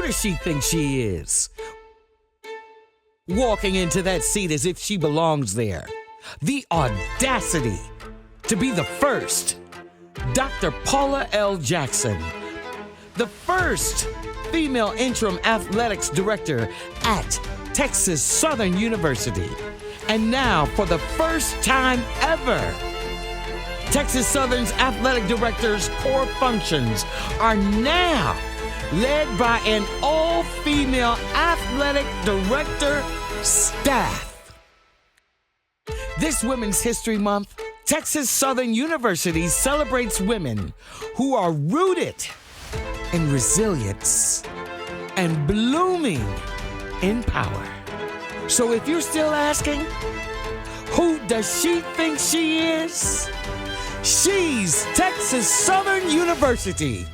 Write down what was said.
does she think she is? Walking into that seat as if she belongs there. The audacity to be the first. Dr. Paula L. Jackson, the first female Interim Athletics Director at Texas Southern University. And now, for the first time ever, Texas Southern's athletic director's core functions are now led by an all-female athletic director staff. This Women's History Month, Texas Southern University celebrates women who are rooted in resilience and blooming in power. So if you're still asking, who does she think she is? She's Texas Southern University.